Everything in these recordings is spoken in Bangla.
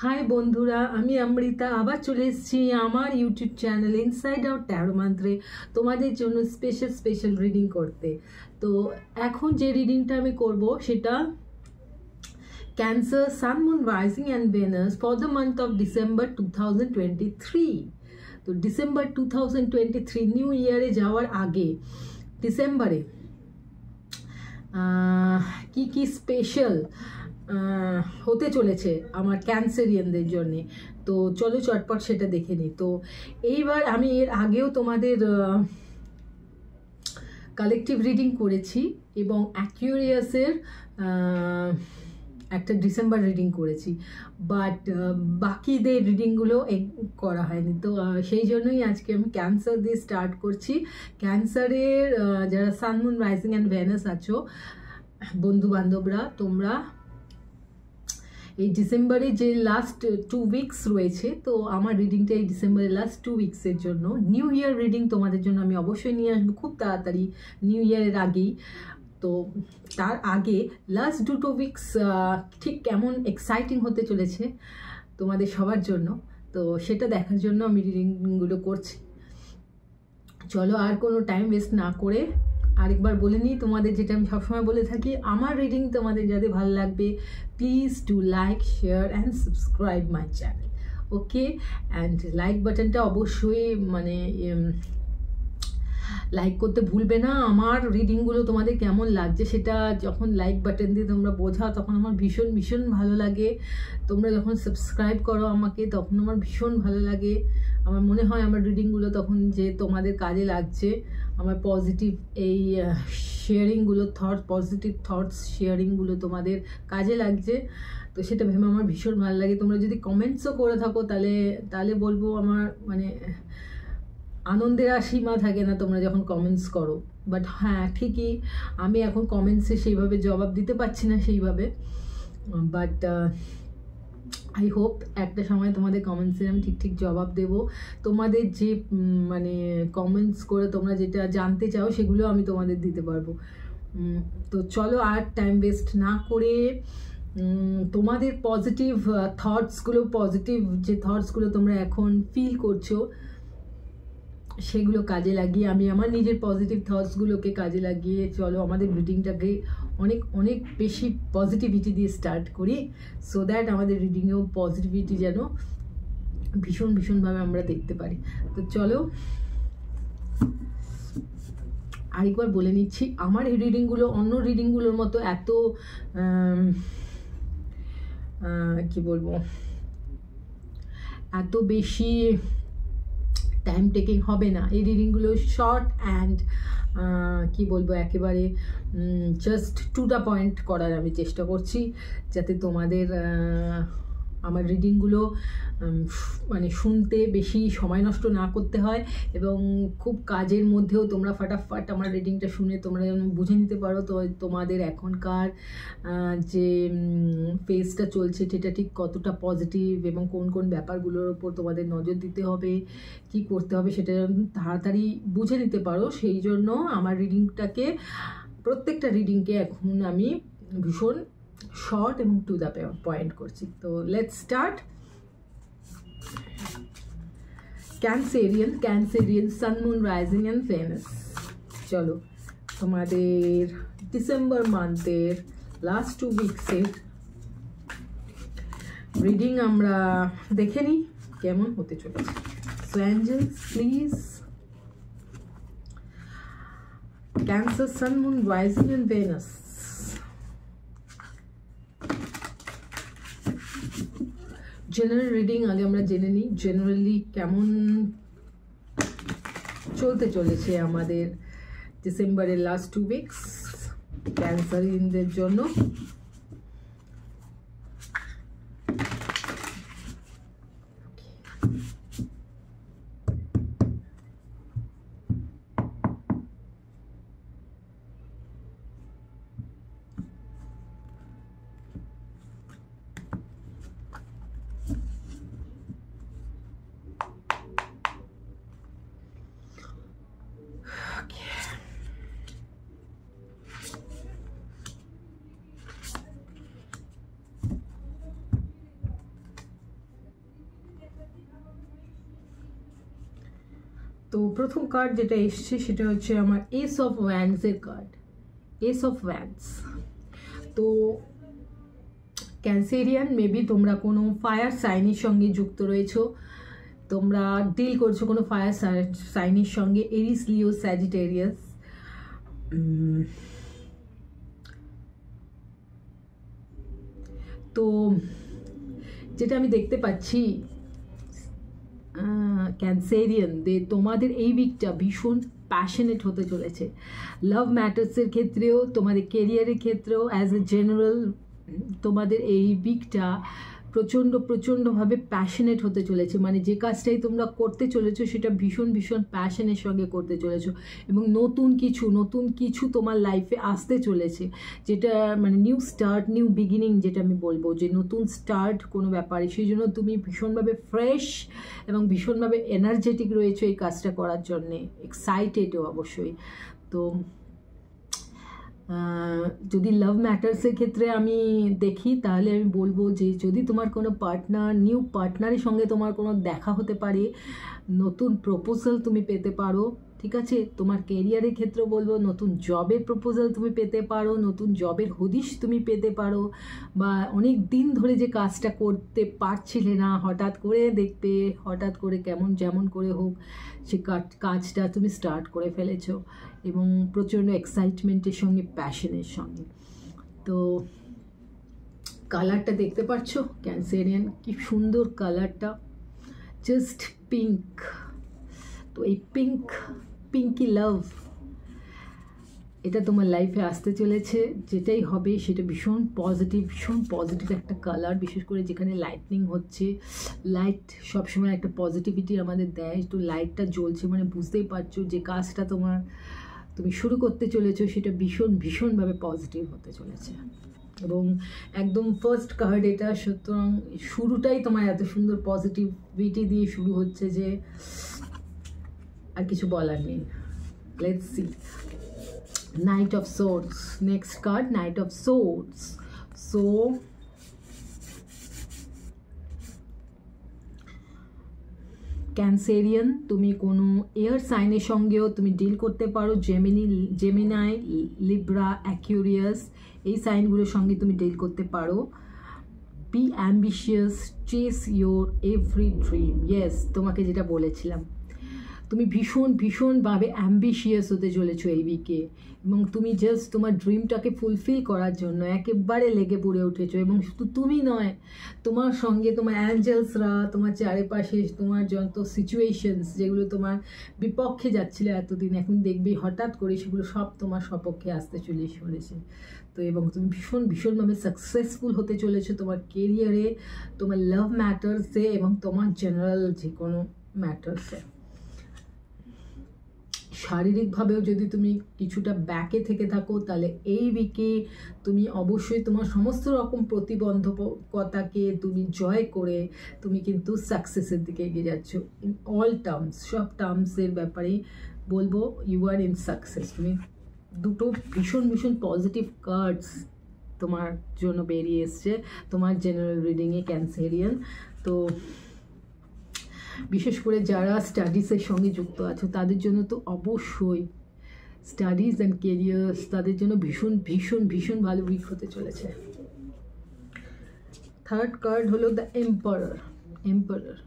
হাই বন্ধুরা, আমি অমৃতা আবার চলে এসেছি আমার YouTube channel inside out taro মন্ত্রে তোমাদের জন্য স্পেশাল রিডিং করতে। তো এখন যে রিডিংটা আমি করব সেটা Cancer, sun, moon, rising and Venus for the month of December 2023। তো ডিসেম্বর 2023 নিউ ইয়ারে যাওয়ার আগে ডিসেম্বরে কি স্পেশাল হতে চলেছে আমার ক্যান্সারিয়ানদের জন্যে। তো চলো চটপট সেটা দেখে নিই। তো এইবার আমি এর আগেও তোমাদের কালেকটিভ রিডিং করেছি এবং অ্যাকিউরিয়াসের একটা ডিসেম্বর রিডিং করেছি, বাট বাকিদের রিডিংগুলো করা হয়নি। তো সেই জন্যই আজকে আমি ক্যান্সার দিয়ে স্টার্ট করছি। ক্যান্সারের যারা সান, মুন, রাইজিং অ্যান্ড ভেনাস আছো বন্ধু বান্ধবরা, তোমরা এই ডিসেম্বরে যে লাস্ট 2 উইকস রয়েছে, তো আমার রিডিংটা এই ডিসেম্বরের লাস্ট 2 উইকসের জন্য। নিউ ইয়ার রিডিং তোমাদের জন্য আমি অবশ্যই নিয়ে আসবো খুব তাড়াতাড়ি, নিউ ইয়ারের আগেই। তো তার আগে লাস্ট 2 উইকস ঠিক কেমন এক্সাইটিং হতে চলেছে তোমাদের সবার জন্য, তো সেটা দেখার জন্য আমি রিডিংগুলো করছি। চলো আর কোনো টাইম ওয়েস্ট না করে আরেকবার বলে নিই তোমাদের, যেটা আমি সবসময় বলে থাকি, আমার রিডিং তোমাদের যাতে ভালো লাগবে please do like, share and subscribe my channel. Okay, and like বাটনটা অবশ্যই লাইক করতে ভুলবে না। আমার রিডিংগুলো তোমাদের কেমন লাগছে সেটা যখন লাইক বাটন দিয়ে তোমরা বোঝাও তখন আমার ভীষণ ভালো লাগে। তোমরা যখন সাবস্ক্রাইব করো আমাকে তখন আমার ভীষণ ভালো লাগে। আমার মনে হয় আমার রিডিংগুলো তখন যে তোমাদের কাজে লাগছে, আমার পজিটিভ এই শেয়ারিংগুলো, পজিটিভ থটস শেয়ারিংগুলো তোমাদের কাজে লাগছে। তো সেটা ভেবে আমার ভীষণ ভালো লাগে। তোমরা যদি কমেন্টসও করে থাকো তাহলে বলবো আমার আনন্দের আর সীমা থাকে না তোমরা যখন কমেন্টস করো। বাট হ্যাঁ, ঠিকই আমি এখন কমেন্টসে সেইভাবে জবাব দিতে পারছি না সেইভাবে, বাট আই হোপ একটা সময় তোমাদের কমেন্টসের আমি ঠিক জবাব দেব। তোমাদের যে কমেন্টস করে তোমরা যেটা জানতে চাও সেগুলো আমি তোমাদের দিতে পারবো। তো চলো আর টাইম ওয়েস্ট না করে তোমাদের পজিটিভ থটসগুলো, পজিটিভ যে থটসগুলো তোমরা এখন ফিল করছো সেগুলো কাজে লাগিয়ে, আমি আমার নিজের পজিটিভ থটসগুলোকে কাজে লাগিয়ে চলো আমাদের রিডিংটাকে অনেক বেশি পজিটিভিটি দিয়ে স্টার্ট করি, সো দ্যাট আমাদের রিডিংয়েও পজিটিভিটি যেন ভীষণভাবে আমরা দেখতে পারি। তো চলো আরেকবার বলে নিচ্ছি, আমার এই রিডিংগুলো অন্য রিডিংগুলোর মতো এত কি বলবো, এত বেশি টাইম টেকিং হবে না। এই রিডিংগুলো শর্ট অ্যান্ড কি বলবো, একেবারে জাস্ট টু দ্য পয়েন্ট করার আমি চেষ্টা করছি, যাতে তোমাদের আমার রিডিংগুলো শুনতে বেশি সময় নষ্ট না করতে হয় এবং খুব কাজের মধ্যেও তোমরা ফাটাফাট আমার রিডিংটা শুনে তোমরা যেন বুঝে নিতে পারো তো তোমাদের এখনকার যে ফেজটা চলছে সেটা ঠিক কতটা পজিটিভ এবং কোন ব্যাপারগুলোর ওপর তোমাদের নজর দিতে হবে, কি করতে হবে সেটা তাড়াতাড়ি বুঝে নিতে পারো। সেই জন্য আমার রিডিংটাকে, প্রত্যেকটা রিডিংকে এখন আমি ভীষণ শর্ট এবং টু দ্য পয়েন্ট করছি। তো let's start. Cancerian, sun, moon, rising and Venus. চলো তোমাদের ডিসেম্বর মান্থের লাস্ট 2 উইকসের রিডিং আমরা দেখে নিই কেমন হতে চলেছে। So angels please, Cancer, sun, moon, rising and Venus. General reading আগে আমরা জেনে নিই জেনারেলি কেমন চলতে চলেছে আমাদের ডিসেম্বরের লাস্ট 2 উইকস ক্যান্সারিয়ানদের জন্য। তো প্রথম কার্ড যেটা এসছে সেটা হচ্ছে আমার এস অফ ওয়ান্ডসের কার্ড, এস অফ ওয়ান্ডস। তো ক্যান্সেরিয়ান, মেবি তোমরা কোনো ফায়ার সাইনের সঙ্গে যুক্ত রয়েছো, তোমরা ডিল করছো কোনো ফায়ার সাইনের সঙ্গে, এরিস, লিও, স্যাজিটেরিয়াস। তো যেটা আমি দেখতে পাচ্ছি ক্যান্সেরিয়ান, তোমাদের এই উইকটা ভীষণ প্যাশনেট হতে চলেছে। লাভ ম্যাটার্সের ক্ষেত্রেও, তোমাদের কেরিয়ারের ক্ষেত্রেও, অ্যাজ এ জেনারেল তোমাদের এই উইকটা প্রচণ্ডভাবে প্যাশনেট হতে চলেছে। মানে যে কাজটাই তোমরা করতে চলেছো সেটা ভীষণ প্যাশনের সঙ্গে করতে চলেছো, এবং নতুন কিছু তোমার লাইফে আসতে চলেছে, যেটা মানে নিউ স্টার্ট, নিউ বিগিনিং, যেটা আমি বলবো যে নতুন স্টার্ট কোনো ব্যাপারে। সেই জন্য তুমি ভীষণভাবে ফ্রেশ এবং ভীষণভাবে এনার্জেটিক রয়েছো এই কাজটা করার জন্যে, এক্সাইটেডও অবশ্যই। তো যদি লাভ ম্যাটার্সের ক্ষেত্রে আমি দেখি, তাহলে আমি বলবো যে যদি তোমার কোনো পার্টনার, নিউ পার্টনারের সঙ্গে তোমার কোনো দেখা হতে পারে, নতুন প্রপোজাল তুমি পেতে পারো, ঠিক আছে। তোমার কেরিয়ারের ক্ষেত্রে বলবো নতুন জবের প্রপোজাল তুমি পেতে পারো, নতুন জবের হদিশ তুমি পেতে পারো, বা অনেক দিন ধরে যে কাজটা করতে পারছিলে না, হঠাৎ করে দেখবে, হঠাৎ করে যেমন করে হোক সে কাজটা তুমি স্টার্ট করে ফেলেছো, এবং প্রচণ্ড এক্সাইটমেন্টের সঙ্গে, প্যাশনের সঙ্গে। তো কালারটা দেখতে পাচ্ছ ক্যান্সেরিয়ান, কি সুন্দর কালারটা, জাস্ট পিঙ্ক। তো এই পিঙ্কি লাভ, এটা তোমার লাইফে আসতে চলেছে। যেটাই হবে সেটা ভীষণ পজিটিভ একটা কালার, বিশেষ করে যেখানে লাইটনিং হচ্ছে। লাইট সবসময় একটা পজিটিভিটি আমাদের দেয়, তো লাইটটা জ্বলছে মানে বুঝতেই পারছো যে কাজটা তুমি শুরু করতে চলেছো সেটা ভীষণভাবে পজিটিভ হতে চলেছে। এবং একদম ফার্স্ট কার্ড এটা, সুতরাং শুরুটাই তোমার এত সুন্দর পজিটিভিটি দিয়ে শুরু হচ্ছে যে আর কিছু বলার নেই। Let's see knight of swords, next card knight of swords. So Cancerian, তুমি কোনো এয়ার সাইনের সঙ্গেও তুমি ডিল করতে পারো, জেমিনাই, লিব্রা, অ্যাকুয়ারিয়াস, এই সাইনগুলোর সঙ্গে তুমি ডিল করতে পারো। Be ambitious, chase your every dream. Yes, তোমাকে যেটা বলেছিলাম, তুমি ভীষণভাবে অ্যাম্বিশিয়াস হতে চলেছো এই উইকে, এবং তুমি জাস্ট তোমার ড্রিমটাকে ফুলফিল করার জন্য একেবারে লেগে পড়ে উঠেছো। এবং শুধু তুমি নয়, তোমার সঙ্গে তোমার অ্যাঞ্জেলসরা, তোমার চারিপাশে তোমার যত সিচুয়েশনস যেগুলো তোমার বিপক্ষে যাচ্ছিল এতদিন, এখন দেখবে হঠাৎ করে সেগুলো সব তোমার সপক্ষে আসতে চলেছে। তো এবং তুমি ভীষণভাবে সাকসেসফুল হতে চলেছো তোমার কেরিয়ারে, তোমার লাভ ম্যাটার্সে, এবং তোমার জেনারেল যে কোনো ম্যাটার্সে। শারীরিকভাবেও যদি তুমি কিছুটা ব্যাকে থেকে থাকো, তাহলে এই উইকে তুমি অবশ্যই তোমার সমস্ত রকম প্রতিবন্ধকতাকে তুমি জয় করে তুমি কিন্তু সাকসেসের দিকে এগিয়ে যাচ্ছ। ইন অল টার্মস, সব টার্মসের ব্যাপারে বলবো ইউ আর ইন সাকসেস। তুমি দুটো ভীষণ পজিটিভ কার্ডস তোমার জন্য বেরিয়ে এসছে তোমার জেনারেল রিডিংয়ে ক্যান্সেরিয়ান। তো বিশেষ করে যারা স্টাডিজের সঙ্গে যুক্ত আছো তাদের জন্য তো অবশ্যই স্টাডিজ অ্যান্ড কেরিয়ার্স, তাদের জন্য ভীষণ ভালো উইক হতে চলেছে। থার্ড কার্ড হলো দ্য এম্পারার।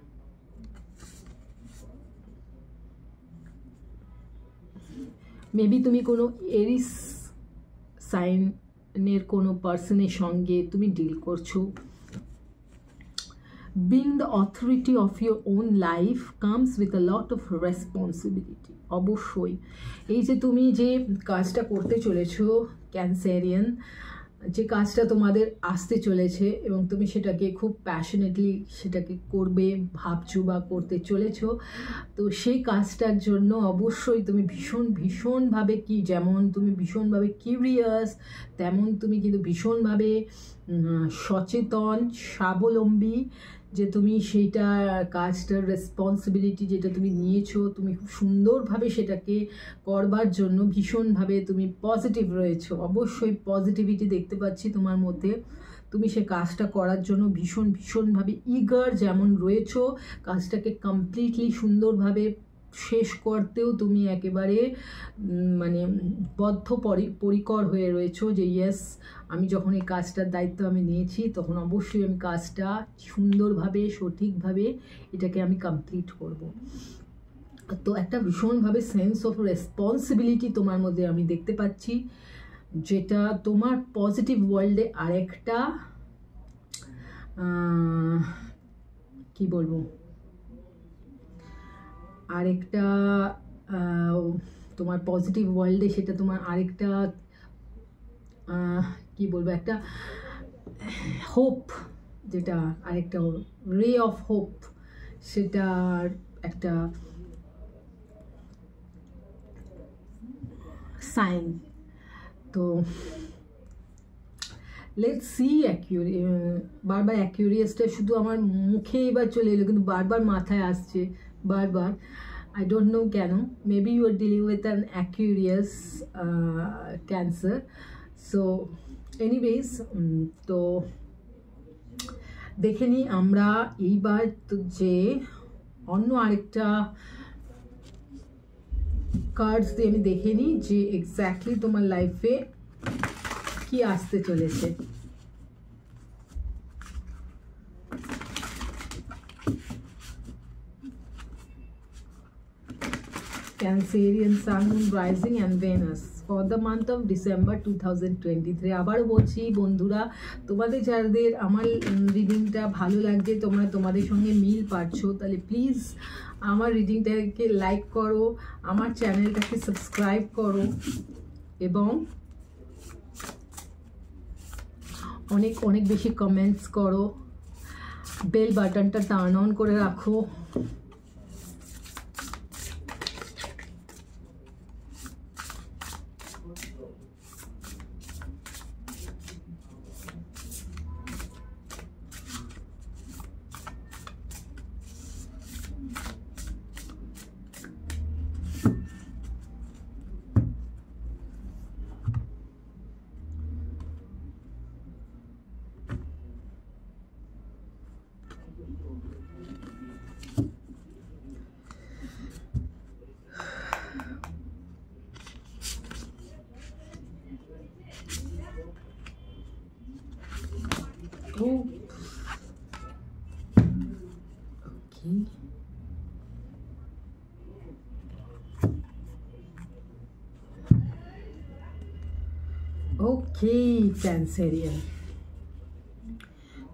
মেবি তুমি কোনো এরিস সাইনের কোনো পার্সনের সঙ্গে তুমি ডিল করছো। Being the authority of your own life comes with a lot of responsibility. অবশ্যই এই যে তুমি যে কাজটা করতে চলেছো ক্যান্সেরিয়ান, যে কাজটা তোমাদের আসতে চলেছে এবং তুমি সেটাকে খুব প্যাশনেটলি সেটাকে করবে ভাবছো বা করতে চলেছো, তো সেই কাজটার জন্য অবশ্যই তুমি ভীষণভাবে যেমন তুমি ভীষণভাবে কিউরিয়াস, তেমন তুমি কিন্তু ভীষণভাবে সচেতন, স্বাবলম্বী, যে তুমি সেইটা কাজটার রেসপন্সিবিলিটি যেটা তুমি নিয়েছো, তুমি খুব সুন্দরভাবে সেটাকে করবার জন্য ভীষণভাবে তুমি পজিটিভ রয়েছো। অবশ্যই পজিটিভিটি দেখতে পাচ্ছি তোমার মধ্যে। তুমি সে কাজটা করার জন্য ভীষণভাবে ইগার যেমন রয়েছো, কাজটাকে কমপ্লিটলি সুন্দরভাবে শেষ করতেও তুমি একেবারে মানে পরিকর হয়ে রয়েছো যে ইয়েস, আমি যখন এই কাজটার দায়িত্ব আমি নিয়েছি তখন অবশ্যই আমি কাজটা সুন্দরভাবে সঠিকভাবে এটাকে আমি কমপ্লিট করব। তো একটা ভীষণভাবে সেন্স অফ রেসপন্সিবিলিটি তোমার মধ্যে আমি দেখতে পাচ্ছি, যেটা তোমার পজিটিভ ওয়ার্ল্ডে আরেকটা কি বলবো, আরেকটা তোমার পজিটিভ ওয়ার্ল্ডে সেটা তোমার আরেকটা কি বলবো, একটা হোপ, যেটা আরেকটা রে অফ হোপ, সেটার একটা সাইন। তো লেটস সি। বারবার অ্যাকিউরিয়াসটা শুধু আমার মুখে এবার চলে এলো, কিন্তু বারবার মাথায় আসছে বারবার, I don't know কেন। Maybe you are dealing with an Aquarius Cancer. So anyways, তো দেখে নিই আমরা এইবার যে অন্য আরেকটা কার্ডস দিয়ে আমি দেখে নিই যে এক্স্যাক্টলি তোমার লাইফে কি আসতে চলেছে। Cancerian Sun, Moon, Rising and Venus for the month of December 2023. আবারও বলছি বন্ধুরা, তোমাদের যাদের আমার রিডিংটা ভালো লাগছে, তোমরা তোমাদের সঙ্গে মিল পাচ্ছ, তাহলে প্লিজ আমার রিডিংটাকে লাইক করো, আমার চ্যানেলটাকে সাবস্ক্রাইব করো এবং অনেক অনেক বেশি কমেন্টস করো, বেল বাটনটা টার্ন অন করে রাখো। Oh. Okay. Okay, Cancerian.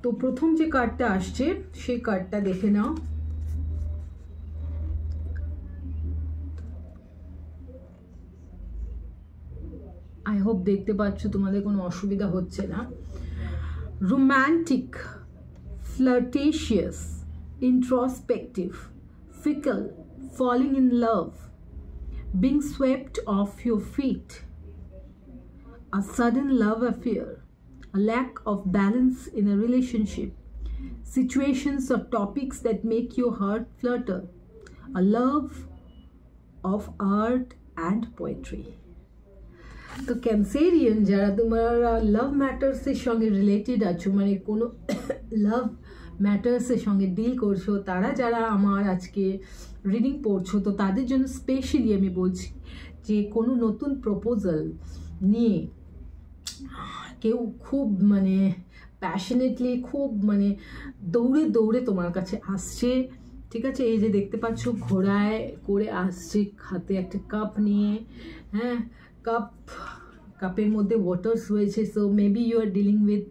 তো প্রথম যে কার্ডটা আসছে সেই কার্ডটা দেখে নাও। আই হোপ দেখতে পাচ্ছ, তোমাদের কোনো অসুবিধা হচ্ছে না। Romantic, flirtatious, introspective, fickle, falling in love, being swept off your feet, a sudden love affair, a lack of balance in a relationship, situations or topics that make your heart flutter, a love of art and poetry. তো ক্যান্সেরিয়ান যারা তোমরা লাভ ম্যাটার্সের সঙ্গে রিলেটেড আছো, মানে কোনো লাভ ম্যাটার্সের সঙ্গে ডিল করছো, তারা যারা আমার আজকে রিডিং পড়ছো, তো তাদের জন্য স্পেশালি আমি বলছি যে কোনো নতুন প্রপোজাল নিয়ে কেউ খুব মানে প্যাশনেটলি, খুব মানে দৌড়ে দৌড়ে তোমার কাছে আসছে, ঠিক আছে। এই যে দেখতে পাচ্ছ ঘোড়ায় করে আসছে, হাতে একটা কাপ নিয়ে, হ্যাঁ, কাপের মধ্যে ওয়াটার্স রয়েছে। So maybe you are dealing with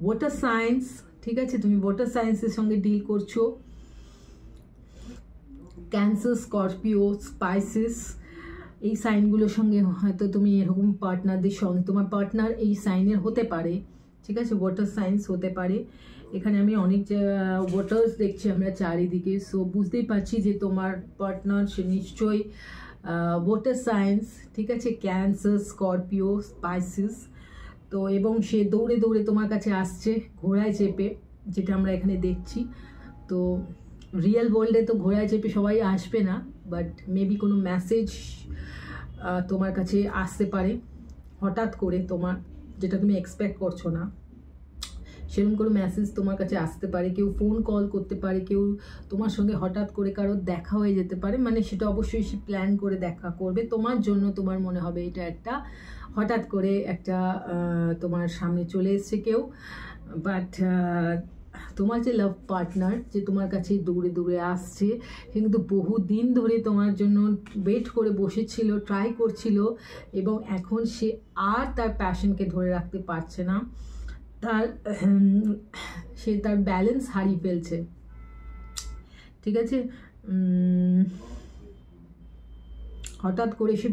water science, ঠিক আছে, তুমি ওয়াটার সায়েন্সের সঙ্গে ডিল করছো। ক্যান্সার, স্করপিও, স্পাইসিস, এই সাইনগুলোর সঙ্গে হয়তো তুমি এরকম পার্টনারদের সঙ্গে, তোমার পার্টনার এই সাইনের হতে পারে, ঠিক আছে, ওয়াটার সায়েন্স হতে পারে। এখানে আমি অনেক ওয়াটার্স দেখছি আমরা চারিদিকে। সো বুঝতেই পারছি যে তোমার পার্টনার সে নিশ্চয়ই ওয়াটার সায়েন্স, ঠিক আছে, ক্যান্সার, স্করপিও, স্পাইসিস। তো এবং সে দৌড়ে দৌড়ে তোমার কাছে আসছে ঘোড়ায় চেপে, যেটা আমরা এখানে দেখছি। তো রিয়েল ওয়ার্ল্ডে তো ঘোড়ায় চেপে সবাই আসবে না, বাট মেবি কোনো মেসেজ তোমার কাছে আসতে পারে হঠাৎ করে, তোমার যেটা তুমি এক্সপেক্ট করছো না। সেরকম কোনো মেসেজ তোমার কাছে আসতে পারে, কেউ ফোন কল করতে পারে, কেউ তোমার সঙ্গে হঠাৎ করে কারোর দেখা হয়ে যেতে পারে, মানে সেটা অবশ্যই সে প্ল্যান করে দেখা করবে তোমার জন্য। তোমার মনে হবে এটা একটা হঠাৎ করে একটা তোমার সামনে চলে এসছে কেউ। বাট তোমার যে লাভ পার্টনার যে তোমার কাছে দৌড়ে দৌড়ে আসছে, সে কিন্তু বহুদিন ধরে তোমার জন্য ওয়েট করে বসেছিল, ট্রাই করছিল, এবং এখন সে আর তার প্যাশনকে ধরে রাখতে পারছে না, সে তার ব্যালেন্স হারিয়ে ফেলছে। ঠিক আছে, হঠাৎ করে সে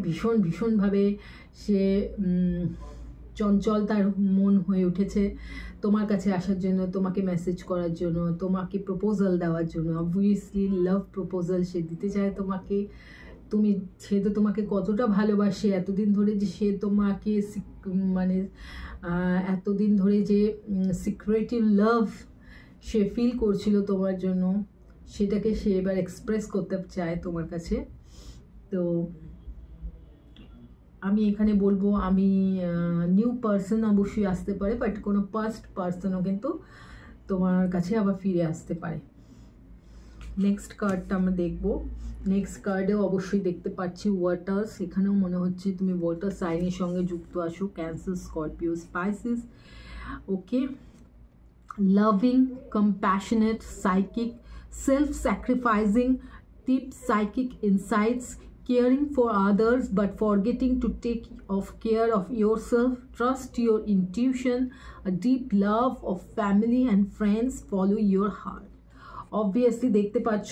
ভীষণভাবে সে চঞ্চল তার মন হয়ে উঠেছে তোমার কাছে আসার জন্য, তোমাকে মেসেজ করার জন্য, তোমাকে প্রপোজাল দেওয়ার জন্য। অবভিয়াসলি লাভ প্রপোজাল সে দিতে চায় তোমাকে। সে তো তোমাকে কতটা ভালোবাসে, এতদিন ধরে যে সে তোমাকে মানে এতদিন ধরে যে সিক্রেটিভ লাভ সে ফিল করছিল তোমার জন্য, সেটাকে সে এবার এক্সপ্রেস করতে চায় তোমার কাছে। তো আমি এখানে বলবো, আমি নিউ পার্সন অবশ্যই আসতে পারে, বাট কোনো পাস্ট পার্সনও কিন্তু তোমার কাছে আবার ফিরে আসতে পারে। নেক্সট কার্ডটা আমরা দেখবো। নেক্সট কার্ডেও অবশ্যই দেখতে পাচ্ছি ওয়াটার্স। এখানেও মনে হচ্ছে তুমি ওয়াটার সাইনের সঙ্গে যুক্ত আসো, Cancer, Scorpio, Pisces. Okay, loving, compassionate, psychic, self-sacrificing, deep psychic insights, caring for others but forgetting to take care of yourself, trust your intuition, a deep love of family and friends, follow your heart. Obviously দেখতে পাচ্ছ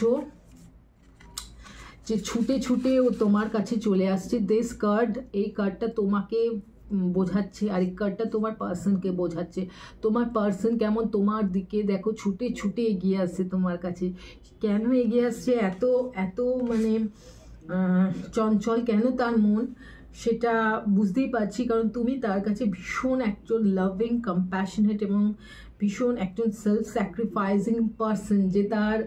যে ছুটে ছুটে ও তোমার কাছে চলে আসছে। দিস কার্ড, এই কার্ডটা তোমাকে বোঝাচ্ছে, আর এই কার্ডটা তোমার পার্সনকে বোঝাচ্ছে। তোমার পার্সন কেমন তোমার দিকে দেখো ছুটে ছুটে এগিয়ে আসছে তোমার কাছে। কেন এগিয়ে আসছে, এত এত মানে চঞ্চল কেন তার মন, সেটা বুঝতেই পারছি, কারণ তুমি তার কাছে ভীষণ একজন লাভিং, কম্প্যাশনেট এবং ভীষণ একজন সেলফ স্যাক্রিফাইসিং পার্সন, যে তার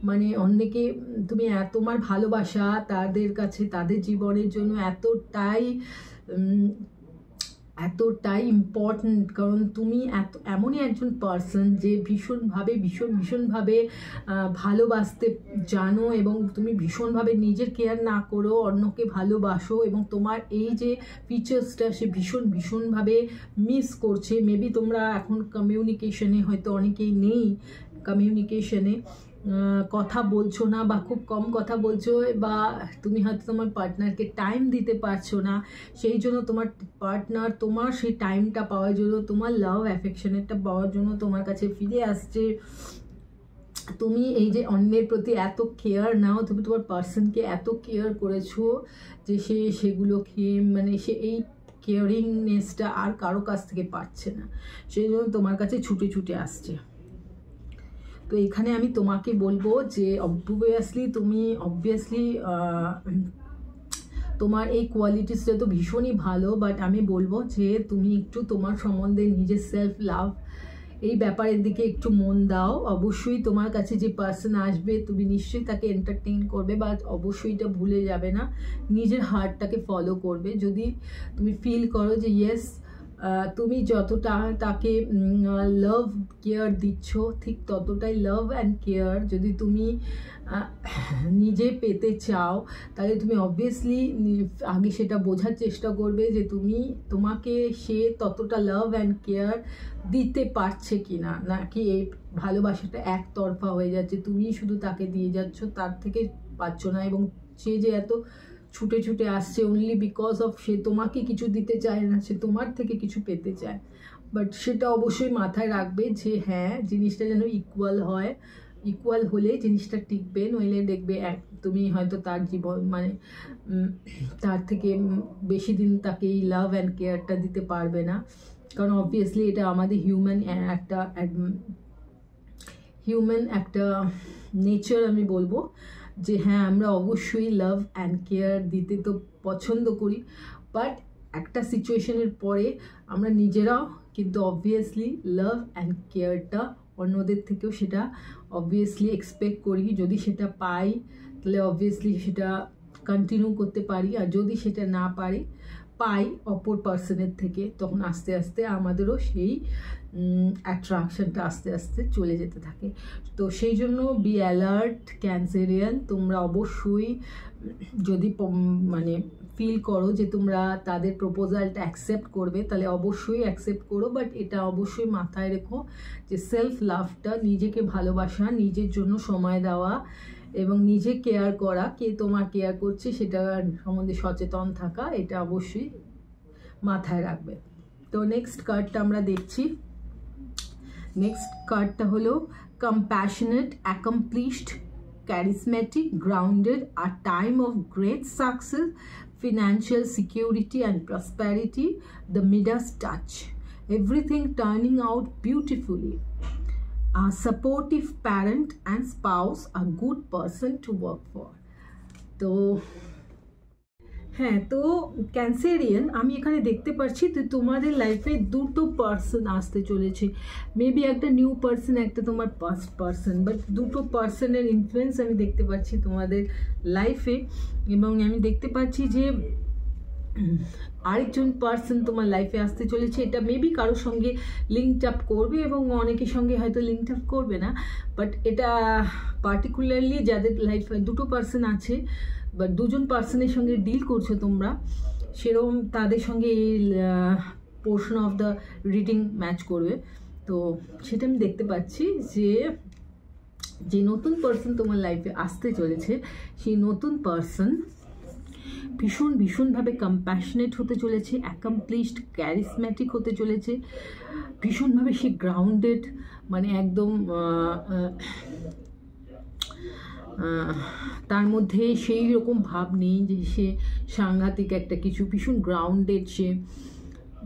মানে অন্যকে তুমি তোমার ভালোবাসা তাদের কাছে, তাদের জীবনের জন্য এতটাই ইম্পর্ট্যান্ট, কারণ তুমি এমনই একজন পার্সন যে ভীষণভাবে ভালোবাসতে জানো, এবং তুমি ভীষণভাবে নিজের কেয়ার না করো অন্যকে ভালোবাসো, এবং তোমার এই যে ফিচার্সটা সে ভীষণভাবে মিস করছে। মেবি তোমরা এখন কমিউনিকেশনে হয়তো অনেকেই নেই, কমিউনিকেশনে কথা বলছো না, বা খুব কম কথা বলছো, বা তুমি হয়তো তোমার পার্টনারকে টাইম দিতে পারছো না, সেই জন্য তোমার পার্টনার তোমার সেই টাইমটা পাওয়ার জন্য, তোমার লাভ অ্যাফেকশনেরটা পাওয়ার জন্য তোমার কাছে ফিরে আসছে। তুমি এই যে অন্যের প্রতি এত কেয়ার নাও, তুমি তোমার পার্সনকে এত কেয়ার করেছো যে সেগুলোকে মানে সে এই কেয়ারিংনেসটা আর কারো কাছ থেকে পাচ্ছে না, সেই জন্য তোমার কাছে ছুটে ছুটে আসছে। তো এখানে আমি তোমাকে বলবো যে অবভিয়াসলি তোমার এই কোয়ালিটিসটা তো ভীষণই ভালো, বাট আমি বলবো যে তুমি একটু তোমার সম্বন্ধে নিজের সেলফ লাভ এই ব্যাপারের দিকে একটু মন দাও। অবশ্যই তোমার কাছে যে পার্সন আসবে তুমি নিশ্চয়ই তাকে এন্টারটেইন করবে, বা অবশ্যই এটা ভুলে যাবে না, নিজের হার্টটাকে ফলো করবে। যদি তুমি ফিল করো যে ইয়েস তুমি যতটা তাকে লাভ কেয়ার দিচ্ছ, ঠিক ততটাই লাভ অ্যান্ড কেয়ার যদি তুমি নিজে পেতে চাও, তাহলে তুমি অবভিয়াসলি আগে সেটা বোঝার চেষ্টা করবে যে তোমাকে সে ততটা লাভ অ্যান্ড কেয়ার দিতে পারছে কি না, নাকি এই ভালোবাসাটা একতরফা হয়ে যাচ্ছে, তুমি শুধু তাকে দিয়ে যাচ্ছ, তার থেকে পাচ্ছ না, এবং সে যে এত ছুটে ছুটে আসছে অনলি বিকজ অফ সে তোমাকে কিছু দিতে চায় না, সে তোমার থেকে কিছু পেতে চায়। বাট সেটা অবশ্যই মাথায় রাখবে যে হ্যাঁ জিনিসটা যেন ইকুয়াল হয়, ইকুয়াল হলে জিনিসটা টিকবে, নইলে দেখবে তুমি হয়তো তার জীবন মানে তার থেকে বেশি দিন তাকে এই লাভ অ্যান্ড কেয়ারটা দিতে পারবে না। কারণ অবভিয়াসলি এটা আমাদের হিউম্যান একটা নেচার, আমি বলবো যে হ্যাঁ আমরা অবশ্যই লাভ অ্যান্ড কেয়ার দিতে তো পছন্দ করি, বাট একটা সিচুয়েশনের পরে আমরা নিজেরাও কিন্তু অবভিয়াসলি লাভ অ্যান্ড কেয়ারটা অন্যদের থেকেও সেটা অবভিয়াসলি এক্সপেক্ট করি। যদি সেটা পাই তাহলে অবভিয়াসলি সেটা কন্টিনিউ করতে পারি, আর যদি সেটা না পারি পাই অপর পার্সনের থেকে, তখন আস্তে আস্তে আমাদেরও সেই অ্যাট্রাকশনটা আস্তে আস্তে চলে যেতে থাকে। তো সেই জন্য বি অ্যালার্ট ক্যান্সেরিয়ান, তোমরা অবশ্যই যদি মানে ফিল করো যে তোমরা তাদের প্রপোজালটা অ্যাকসেপ্ট করবে, তাহলে অবশ্যই অ্যাকসেপ্ট করো, বাট এটা অবশ্যই মাথায় রেখো যে সেলফ লাভটা, নিজেকে ভালোবাসা, নিজের জন্য সময় দেওয়া এবং নিজে কেয়ার করা, কে তোমার কেয়ার করছে সেটা সম্বন্ধে সচেতন থাকা, এটা অবশ্যই মাথায় রাখবে। তো নেক্সট কার্ডটা আমরা দেখছি। নেক্সট কার্ডটা হলো compassionate, accomplished, charismatic, grounded, a time of great success, financial security and prosperity, the Midas touch, everything turning out beautifully, a supportive parent and spouse, a good person to work for. তো হ্যাঁ, তো ক্যান্সেরিয়ান আমি এখানে দেখতে পাচ্ছি তো তোমাদের লাইফে দুটো পার্সন আসতে চলেছে, মেবি একটা নিউ পার্সন, একটা তোমার পাস্ট পার্সন, বাট দুটো পার্সনের ইনফ্লুয়েন্স আমি দেখতে পাচ্ছি তোমাদের লাইফে। এবং আমি দেখতে পাচ্ছি যে আরেকজন পার্সন তোমার লাইফে আসতে চলেছে, এটা মেবি কারোর সঙ্গে লিঙ্কড আপ করবে এবং অনেকের সঙ্গে হয়তো লিঙ্কড আপ করবে না, বাট এটা পার্টিকুলারলি যাদের লাইফে দুটো পার্সন আছে বা দুজন পার্সনের সঙ্গে ডিল করছো তোমরা, সেরকম তাদের সঙ্গে এই portion of the reading match করবে। তো সেটা আমি দেখতে পাচ্ছি যে নতুন পার্সন তোমার লাইফে আসতে চলেছে, সেই নতুন পার্সন ভীষণভাবে কম্প্যাশনেট হতে চলেছে, অ্যাকমপ্লিশড, ক্যারিসম্যাটিক হতে চলেছে, ভীষণভাবে সে গ্রাউন্ডেড, মানে একদম তার মধ্যে সেই রকম ভাব নেই যে সে সাংঘাতিক একটা কিছু, ভীষণ গ্রাউন্ডেড সে,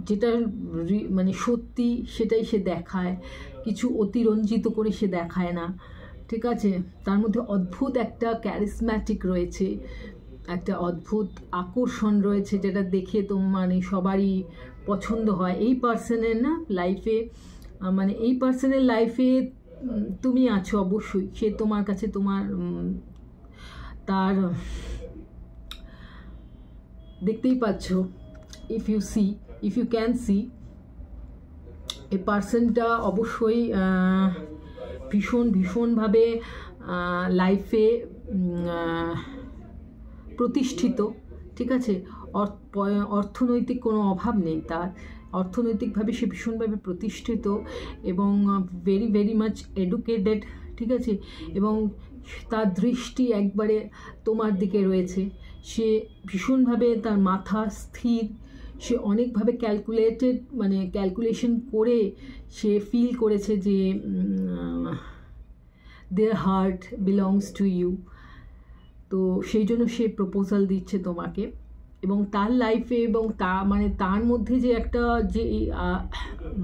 যেটা মানে সত্যি সেটাই সে দেখায়, কিছু অতিরঞ্জিত করে সে দেখায় না, ঠিক আছে। তার মধ্যে অদ্ভুত একটা ক্যারিসম্যাটিক রয়েছে, একটা অদ্ভুত আকর্ষণ রয়েছে, যেটা দেখে তো মানে সবারই পছন্দ হয়। এই পার্সনের না লাইফে, মানে এই পার্সনের লাইফে তুমি আছো অবশ্যই, সে তোমার কাছে তোমার তার দেখতেই পাচ্ছ, ইফ ইউ ক্যান সি এই পার্সনটা অবশ্যই ভীষণভাবে লাইফে প্রতিষ্ঠিত, ঠিক আছে। অর্থনৈতিক কোনো অভাব নেই তার, অর্থনৈতিকভাবে সে ভীষণভাবে প্রতিষ্ঠিত এবং ভেরি মাচ এডুকেটেড, ঠিক আছে। এবং তার দৃষ্টি একবারে তোমার দিকে রয়েছে, সে ভীষণভাবে তার মাথা স্থির, সে অনেকভাবে ক্যালকুলেটেড, মানে ক্যালকুলেশন করে সে ফিল করেছে যে দেয়ার হার্ট বিলংস টু ইউ। তো সেই জন্য সে প্রপোজাল দিচ্ছে তোমাকে, এবং তার লাইফে এবং মানে তার মধ্যে যে একটা যে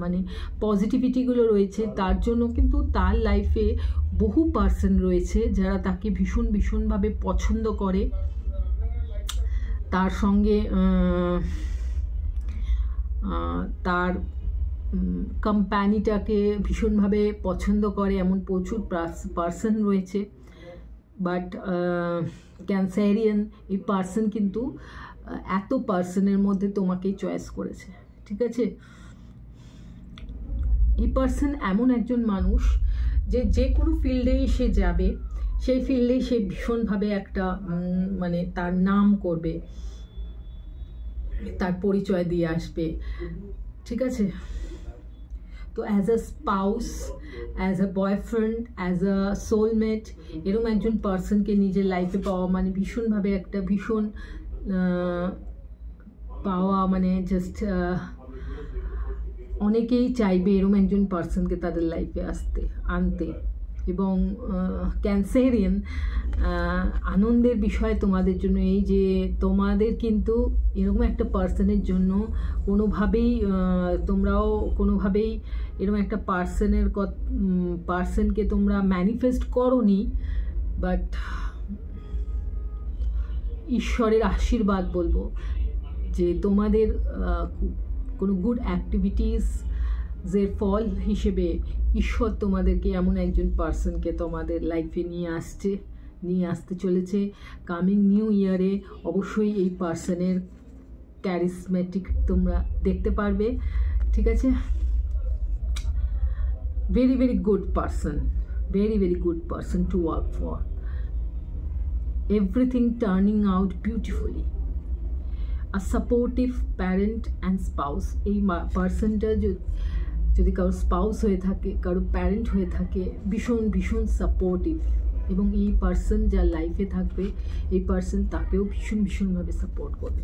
মানে পজিটিভিটিগুলো রয়েছে, তার জন্য কিন্তু তার লাইফে বহু পার্সন রয়েছে যারা তাকে ভীষণভাবে পছন্দ করে, তার সঙ্গে তার কোম্পানিটাকে ভীষণভাবে পছন্দ করে, এমন প্রচুর পার্সন রয়েছে। বাট ক্যান্সারিয়ান এই পার্সন কিন্তু এত পার্সনের মধ্যে তোমাকেই চয়েস করেছে, ঠিক আছে। এই পার্সন এমন একজন মানুষ যে কোনো ফিল্ডেই সে যাবে, সেই ফিল্ডেই সে ভীষণভাবে একটা মানে তার নাম করবে, তার পরিচয় দিয়ে আসবে, ঠিক আছে। তো as a spouse, as a boyfriend, as a soulmate, এরকম একজন পার্সনকে নিজের লাইফে পাওয়া মানে ভীষণভাবে একটা ভীষণ পাওয়া, মানে জাস্ট অনেকেই চাইবে এরকম একজন পার্সনকে তাদের লাইফে আনতে। এবং ক্যান্সারিয়ান আনন্দের বিষয় তোমাদের জন্য এই যে তোমাদের কিন্তু এরকম একটা পার্সনের জন্য কোনোভাবেই এরকম একটা পার্সনকে তোমরা ম্যানিফেস্ট করোনি, বাট ঈশ্বরের আশীর্বাদ বলবো যে তোমাদের কোনো গুড অ্যাক্টিভিটিসের ফল হিসেবে ঈশ্বর তোমাদেরকে এমন একজন পার্সনকে তোমাদের লাইফে নিয়ে আসতে চলেছে। কামিং নিউ ইয়ারে অবশ্যই এই পার্সনের ক্যারিসমেটিক তোমরা দেখতে পারবে, ঠিক আছে। Very very good person, very very good person to work for, everything turning out beautifully, a supportive parent and spouse। এই পার্সনটা যদি কারো স্পাউস হয়ে থাকে, কারো প্যারেন্ট হয়ে থাকে, ভীষণ ভীষণ সাপোর্টিভ, এবং এই পার্সন যার লাইফে থাকবে এই পার্সন তাকেও ভীষণ ভীষণভাবে সাপোর্ট করবে।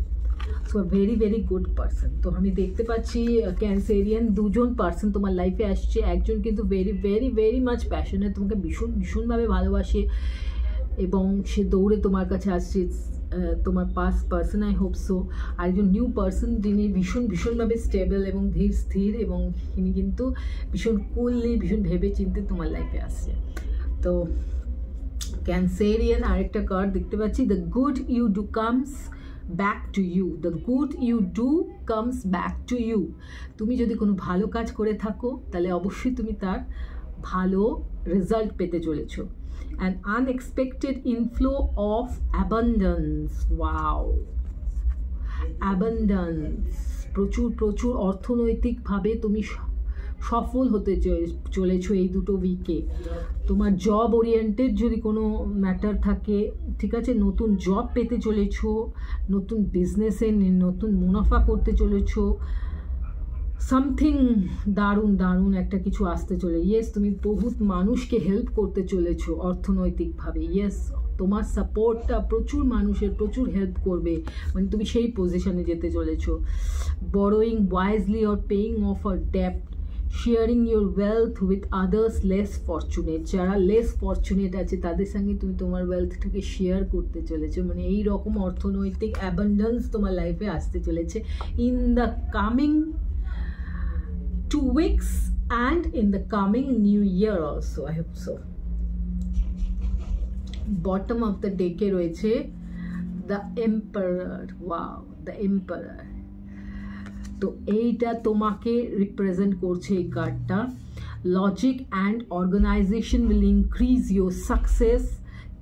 So very very good person. তো আমি দেখতে পাচ্ছি ক্যান্সেরিয়ান দুজন পার্সন তোমার লাইফে আসছে। একজন কিন্তু very very very much passionate, তোমাকে ভীষণ ভীষণভাবে ভালোবাসে এবং সে দৌড়ে তোমার কাছে আসছে, তোমার past person, I hope so. আর একজন নিউ পার্সন যিনি ভীষণ ভীষণভাবে স্টেবল এবং ধীর স্থির, এবং তিনি কিন্তু ভীষণ কুললি, ভীষণ ভেবে চিন্তে তোমার লাইফে আসছে। তো ক্যান্সেরিয়ান আরেকটা কার্ড দেখতে পাচ্ছি, the good you do comes back to you, the good you do comes back to you. তুমি যদি কোনো ভালো কাজ করে থাকো তাহলে অবশ্যই তুমি তার ভালো রেজাল্ট পেতে চলেছো। An unexpected inflow of abundance, wow, abundance, প্রচুর প্রচুর অর্থনৈতিকভাবে তুমি সফল হতে চলেছো এই দুটো উইকে। তোমার জব ওরিয়েন্টেড যদি কোনো ম্যাটার থাকে, ঠিক আছে, নতুন জব পেতে চলেছো, নতুন বিজনেসে নতুন মুনাফা করতে চলেছো, সামথিং দারুণ দারুণ একটা কিছু আসতে চলে। ইয়েস, তুমি বহুত মানুষকে হেল্প করতে চলেছো অর্থনৈতিকভাবে। ইয়েস, তোমার সাপোর্টটা প্রচুর মানুষের প্রচুর হেল্প করবে, মানে তুমি সেই পজিশনে যেতে চলেছো। Borrowing wisely or paying off a ডেপ্ট, sharing your wealth with others less fortunate, যারা লেস ফরচুনেট আছে তাদের সঙ্গে তুমি তোমার ওয়েলথটাকে শেয়ার করতে চলেছো। মানে এই রকম অর্থনৈতিক অ্যাবান্ডেন্স তোমার লাইফে আসতে চলেছে in the coming 2 weeks and in the coming new year also, I hope so. Bottom of the deck এ রয়েছে the emperor, wow, the emperor। তো এইটা তোমাকে রিপ্রেজেন্ট করছে এই কার্ডটা। Logic and organization will increase your success,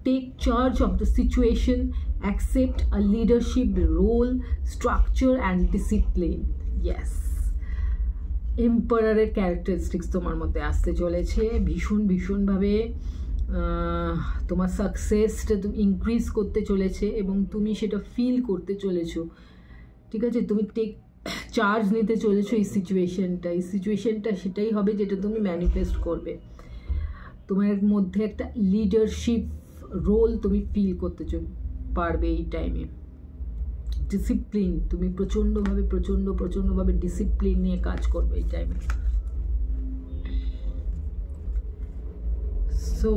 take charge of the situation, accept a leadership role, structure and discipline. Yes, এম্পারারের ক্যারেক্টারিস্টিক্স তোমার মধ্যে আসতে চলেছে। ভীষণ ভীষণভাবে তোমার সাকসেসটা তুমি ইনক্রিজ করতে চলেছে এবং তুমি সেটা ফিল করতে চলেছো, ঠিক আছে। তুমি টেক চার্জ নিতে চলেছো এই সিচুয়েশনটা সেটাই হবে যেটা তুমি ম্যানিফেস্ট করবে। তোমার মধ্যে একটা লিডারশিপ রোল তুমি ফিল করতে পারবে এই টাইমে। ডিসিপ্লিন, তুমি প্রচণ্ডভাবে ডিসিপ্লিন নিয়ে কাজ করবে এই টাইমে। সো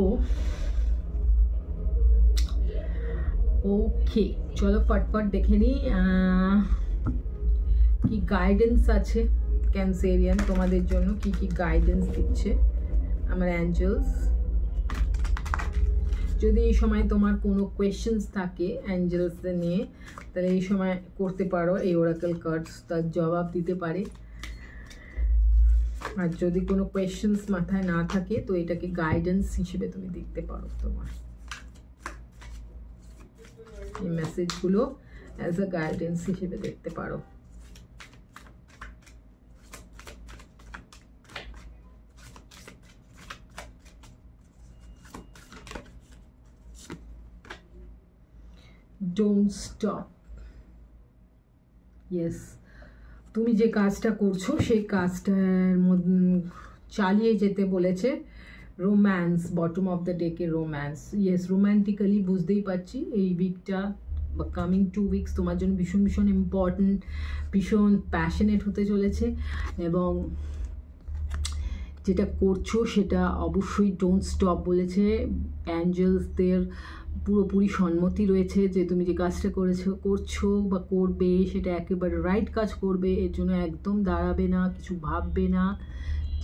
ওকে, চলো ফটফট দেখে নিই কি গাইডেন্স আছে ক্যান্সেরিয়ান তোমাদের জন্য, কি কি গাইডেন্স দিচ্ছে আমার অ্যাঞ্জেলস। যদি এই সময় তোমার কোনো কোয়েশ্চেন্স থাকে অ্যাঞ্জেলসদের নিয়ে তাহলে এই সময় করতে পারো, এই ওরাকেল কার্ডস তার জবাব দিতে পারে। আর যদি কোনো কোয়েশ্চেন্স মাথায় না থাকে তো এটাকে গাইডেন্স হিসেবে তুমি দেখতে পারো, তোমার এই মেসেজগুলো অ্যাজ আ গাইডেন্স হিসেবে দেখতে পারো। Don't stop. ইয়েস, তুমি যে কাজটা করছো সেই কাজটার মধ্যে চালিয়ে যেতে বলেছে। রোম্যান্স, বটম অফ দ্য ডেকে রোম্যান্স। ইয়েস, রোম্যান্টিক্যালি বুঝতেই পারছি এই উইকটা বা কামিং 2 weeks তোমার জন্য ভীষণ ভীষণ ইম্পর্ট্যান্ট, ভীষণ প্যাশনেট হতে চলেছে এবং যেটা করছো সেটা অবশ্যই ডোন্ট স্টপ বলেছে। অ্যাঞ্জেলসদের পুরোপুরি সম্মতি রয়েছে যে তুমি যে কাজটা করছো বা করবে সেটা একেবারে রাইট কাজ করবে, এর জন্য একদম দাঁড়াবে না, কিছু ভাববে না।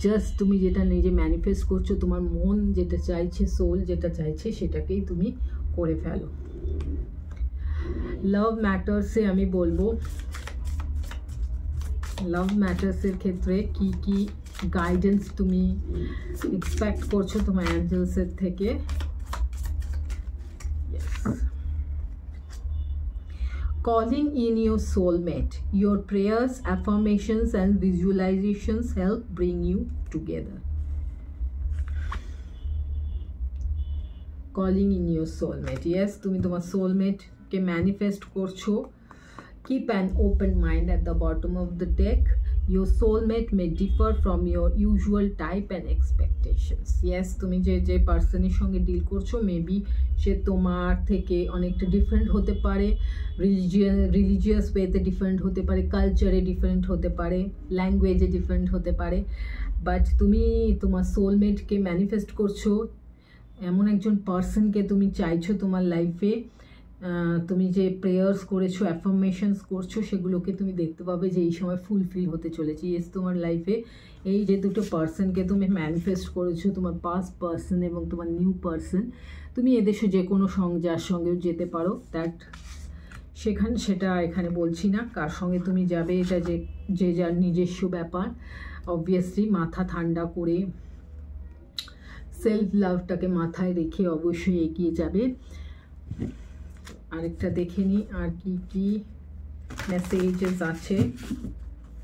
জাস্ট তুমি যেটা নিজে ম্যানিফেস্ট করছো, তোমার মন যেটা চাইছে, সোল যেটা চাইছে সেটাকেই তুমি করে ফেলো। লাভ ম্যাটার্সে আমি বলবো, লাভ ম্যাটার্সের ক্ষেত্রে কি কি গাইডেন্স তুমি এক্সপেক্ট করছো তোমার অ্যাঞ্জেলসের থেকে। Calling in your soulmate. Your prayers, affirmations and visualizations help bring you together. Calling in your soulmate. Yes, তুমি তোমার soulmate কে manifest করছো. Keep an open mind at the bottom of the deck. Your soulmate may differ from your usual type and expectations. Yes, তুমি যে পার্সনের সঙ্গে ডিল করছো মেবি সে তোমার থেকে অনেকটা ডিফারেন্ট হতে পারে, রিলিজিয়াস ওয়েতে ডিফারেন্ট হতে পারে, কালচারে ডিফারেন্ট হতে পারে, ল্যাঙ্গুয়েজে ডিফারেন্ট হতে পারে, বাট তুমি তোমার সোলমেটকে ম্যানিফেস্ট করছো, এমন একজন পার্সনকে তুমি চাইছো তোমার লাইফে। তুমি যে প্রেয়ার্স করেছো, অ্যাফার্মেশনস করছো, সেগুলোকে তুমি দেখতে পাবে যে এই সময় ফুলফিল হতে চলেছে। ইয়েস, তোমার লাইফে এই যে দুটো পার্সনকে তুমি ম্যানিফেস্ট করেছো, তোমার পাস্ট পার্সন এবং তোমার নিউ পার্সন, তুমি এদেশে যে কোনো যার সঙ্গেও যেতে পারো, সেটা এখানে বলছি না কার সঙ্গে তুমি যাবে, এটা যে যার নিজস্ব ব্যাপার। অবভিয়াসলি মাথা ঠান্ডা করে সেলফ লাভটাকে মাথায় রেখে অবশ্যই এগিয়ে যাবে। আরেকটা দেখে নিই আর কি মেসেজেস আছে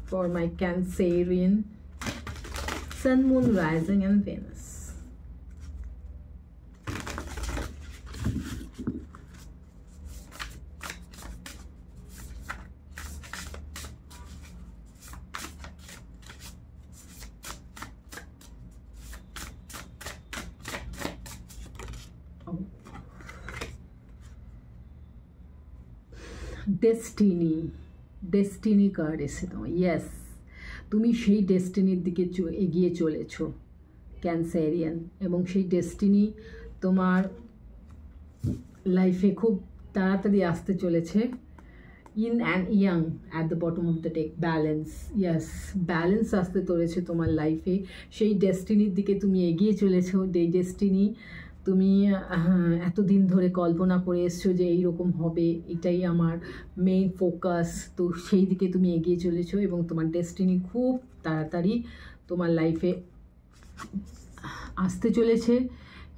for my Cancerian sun, moon, rising and Venus. Destiny card এসে তোমার। ইয়েস, তুমি সেই ডেস্টিনির দিকে এগিয়ে চলেছো ক্যান্সারিয়ান, এবং সেই ডেস্টিনি তোমার লাইফে খুব তাড়াতাড়ি আসতে চলেছে। In and young at the bottom of the deck, balance. Yes, balance আসতে চলেছে তোমার লাইফে, সেই ডেস্টিনির দিকে তুমি এগিয়ে চলেছো। যেই ডেস্টিনি তুমি এতদিন ধরে কল্পনা করে এসছো যে এইরকম হবে, এটাই আমার মেইন ফোকাস, তো সেই দিকে তুমি এগিয়ে চলেছো এবং তোমার ডেস্টিনি খুব তাড়াতাড়ি তোমার লাইফে আসতে চলেছে।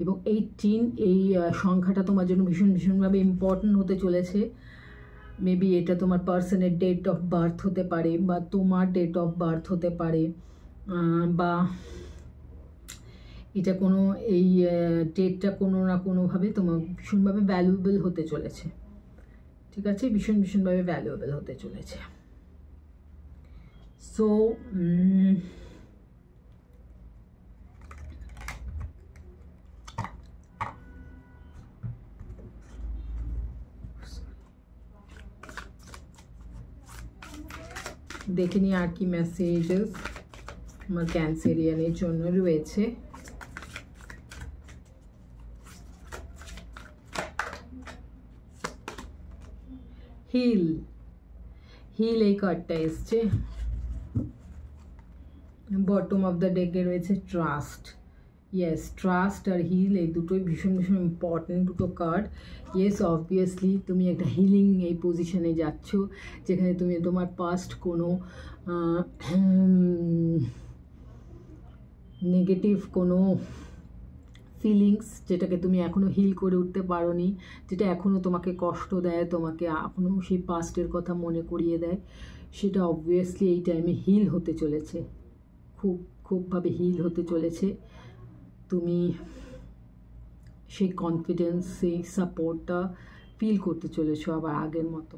এবং 18 এই সংখ্যাটা তোমার জন্য ভীষণভাবে ইম্পর্ট্যান্ট হতে চলেছে। মেবি এটা তোমার পার্সনের ডেট অফ বার্থ হতে পারে, বা তোমার ডেট অফ বার্থ হতে পারে, বা এটা কোনো এই ডেটটা কোনো না কোনোভাবে তোমার ভীষণভাবে ভ্যালুয়েবল হতে চলেছে। ঠিক আছে, ভীষণভাবে ভ্যালুয়েবল হতে চলেছে। সো দেখে নিই আর কি মেসেজেস আমার ক্যান্সেরিয়ানের জন্য রয়েছে। হিল এই কার্ডটা এসছে। বটম অফ দ্য ডেকে রয়েছে ট্রাস্ট। ইয়েস, ট্রাস্ট আর হিল এই দুটোই ভীষণ ইম্পর্টেন্ট দুটো কার্ড। ইয়েস, অবভিয়াসলি তুমি একটা হিলিং এই পজিশনে যাচ্ছ, যেখানে তুমি তোমার পাস্ট কোনো নেগেটিভ কোনো ফিলিংস, যেটাকে তুমি এখনও হিল করে উঠতে পারোনি, যেটা এখনও তোমাকে কষ্ট দেয়, তোমাকে এখনও সেই পাস্টের কথা মনে করিয়ে দেয়, সেটা অবভিয়াসলি এই টাইমে হিল হতে চলেছে, খুবভাবে হিল হতে চলেছে। তুমি সেই কনফিডেন্স, সেই সাপোর্টটা ফিল করতে চলেছো আবার আগের মতো।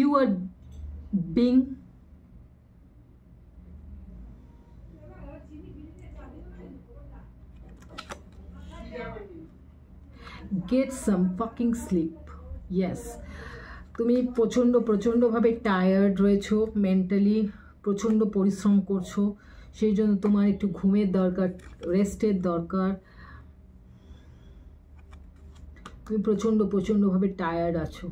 You are being get some fucking sleep. Yes, তুমি প্রচণ্ডভাবে টায়ার্ড রয়েছো, মেন্টালি প্রচণ্ড পরিশ্রম করছো, সেই জন্য তোমার একটু ঘুমের দরকার, রেস্টের দরকার। তুমি প্রচণ্ডভাবে টায়ার্ড আছো।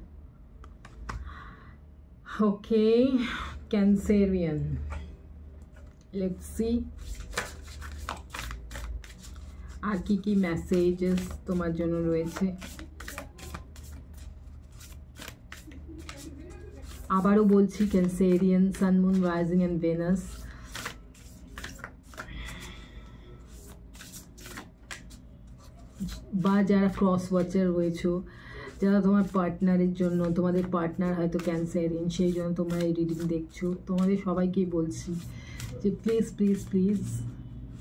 Okay, Cancerian. Let's see. আর কি কি মেসেজেস তোমার জন্য রয়েছে। আবারও বলছি, ক্যান্সেরিয়ান, sun, moon, rising and venous. বা যারা ক্রস ওয়াচার রয়েছো, যারা তোমার পার্টনারের জন্য, তোমাদের পার্টনার হয়তো ক্যান্সারিয়ান, সেই জন্য তোমরা এই রিডিং দেখছো, তোমাদের সবাইকেই বলছি যে প্লিজ প্লিজ প্লিজ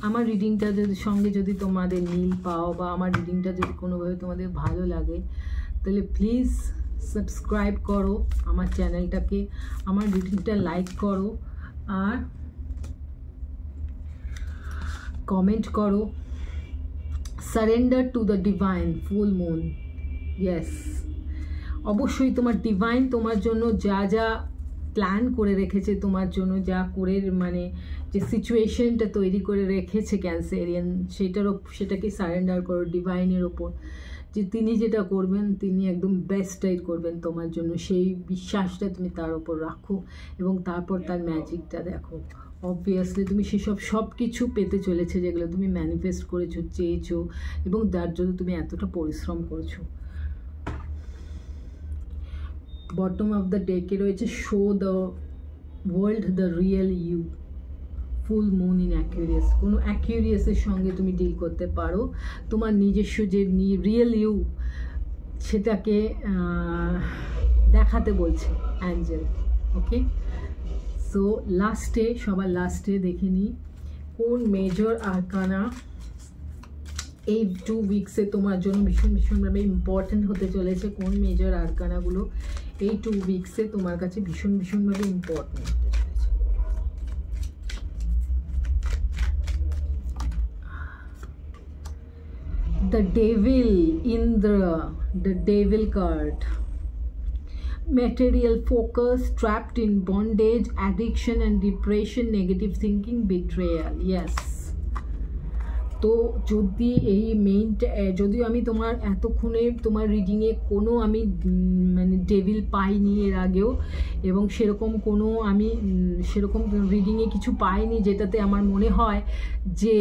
আমার রিডিংটা সঙ্গে যদি তোমাদের মিল পাও বা আমার রিডিংটা যদি কোনোভাবে তোমাদের ভালো লাগে, তাহলে প্লিজ সাবস্ক্রাইব করো আমার চ্যানেলটাকে, আমার রিডিংটা লাইক করো আর কমেন্ট করো। Surrender to the divine full moon. Yes, অবশ্যই তোমার ডিভাইন তোমার জন্য যা যা প্ল্যান করে রেখেছে, তোমার জন্য যা করে মানে যে সিচুয়েশনটা তৈরি করে রেখেছে ক্যান্সেরিয়ান, সেটাকে সারেন্ডার করো ডিভাইনের ওপর, যে তিনি যেটা করবেন তিনি একদম বেস্টটাই করবেন তোমার জন্য। সেই বিশ্বাসটা তুমি তার ওপর রাখো এবং তারপর তার ম্যাজিকটা দেখো। অবভিয়াসলি তুমি সব কিছু পেতে চলেছে যেগুলো তুমি ম্যানিফেস্ট করেছো, চেয়েছো এবং তার জন্য তুমি এতটা পরিশ্রম করেছো। বটম অফ দ্য ডেকে রয়েছে show the world the real you, full moon in Aquarius. কোনো অ্যাকুয়ারিয়াসের সঙ্গে তুমি ডিল করতে পারো, তোমার নিজস্ব যে রিয়েল ইউ সেটাকে দেখাতে বলছে অ্যাঞ্জেল। ওকে, সো সবার লাস্টে দেখে নিই কোন মেজর আরকানা এই 2 উইকসে তোমার জন্য ভীষণভাবে ইম্পর্ট্যান্ট হতে চলেছে। কোন মেজর আরকানাগুলো এই 2 উইকসে তোমার কাছে ভীষণভাবে ইম্পর্ট্যান্ট হতে চলেছে। The Devil, Indra, the Devil card. Material focus, trapped in bondage, addiction and depression, negative thinking, betrayal. Yes. তো যদি এই যদিও আমি তোমার এতক্ষণে তোমার রিডিংয়ে কোনো আমি মানে ডেভিল পাইনি এর আগেও, এবং সেরকম রিডিংয়ে কিছু পাইনি যেটাতে আমার মনে হয় যে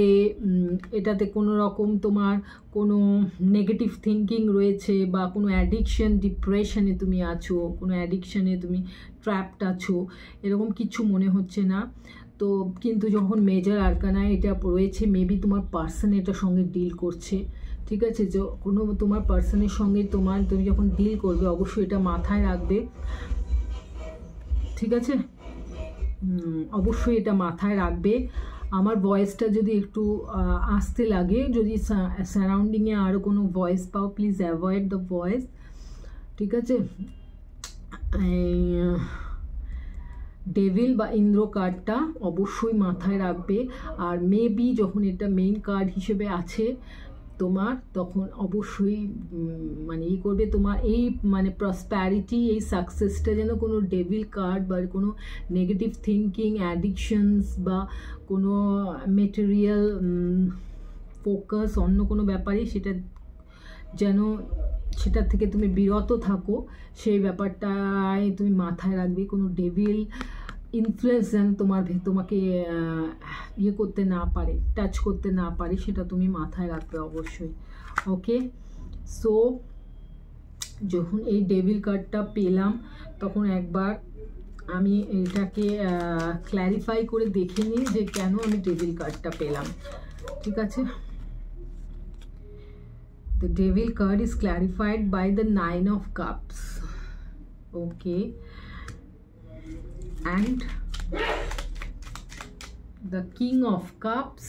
এটাতে কোনো রকম তোমার কোনো নেগেটিভ থিঙ্কিং রয়েছে বা কোনো অ্যাডিকশন, ডিপ্রেশনে তুমি আছো, কোনো অ্যাডিকশনে তুমি ট্র্যাপড আছো, এরকম কিছু মনে হচ্ছে না। তো কিন্তু যখন মেজর আরকানায় এটা রয়েছে, মেবি তোমার পার্সন এটার সঙ্গে ডিল করছে, ঠিক আছে? যে কোনো তোমার পার্সনের সঙ্গে তুমি যখন ডিল করবে অবশ্যই এটা মাথায় রাখবে, ঠিক আছে? অবশ্যই এটা মাথায় রাখবে। আমার ভয়েসটা যদি একটু আসতে লাগে, যদি সারাউন্ডিংয়ে আরও কোনো ভয়েস পাও, প্লিজ অ্যাভয়েড দ্য ভয়েস, ঠিক আছে? ডেভিল বা ইন্দ্র কার্ডটা অবশ্যই মাথায় রাখবে। আর মেবি যখন এটা মেইন কার্ড হিসেবে আছে তোমার, তখন অবশ্যই মানে করবে তোমার এই মানে প্রসপ্যারিটি, এই সাকসেসটা যেন কোনো ডেভিল কার্ড বা কোনো নেগেটিভ থিঙ্কিং, অ্যাডিকশনস বা কোনো মেটেরিয়াল ফোকাস অন্য কোনো ব্যাপারে সেটা যেন সেটার থেকে তুমি বিরত থাকো, সেই ব্যাপারটায় তুমি মাথায় রাখবে। কোনো ডেভিল ইনফ্লুয়েন্স যেন তোমাকে করতে না পারে, টাচ করতে না পারে, সেটা তুমি মাথায় রাখবে অবশ্যই। ওকে, সো যখন এই ডেভিল কার্ডটা পেলাম তখন একবার আমি এটাকে ক্ল্যারিফাই করে দেখে নিই যে কেন আমি ডেভিল কার্ডটা পেলাম, ঠিক আছে? The Devil card is clarified by the 9 of Cups. Okay. And the King of Cups.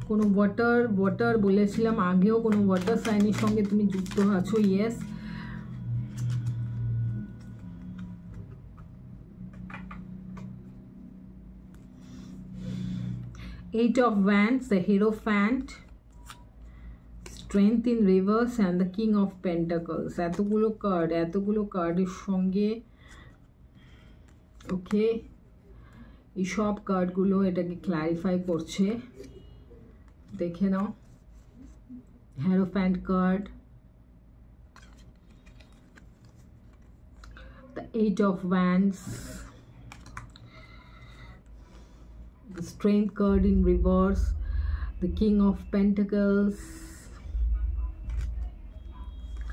কোনো ওয়াটার বলেছিলাম আগেও, কোনো ওয়াটার সাইনের সঙ্গে তুমি যুক্ত আছো। Yes, Eight of Wands, the Hierophant, Strength in reverse and the King of Pentacles. এতগুলো কার্ডের সঙ্গে ওকে, এই সব কার্ডগুলো এটাকে ক্ল্যারিফাই করছে। দেখে নাও, Hierophant card, the 8 of Wands, the Strength card in reverse, the King of Pentacles,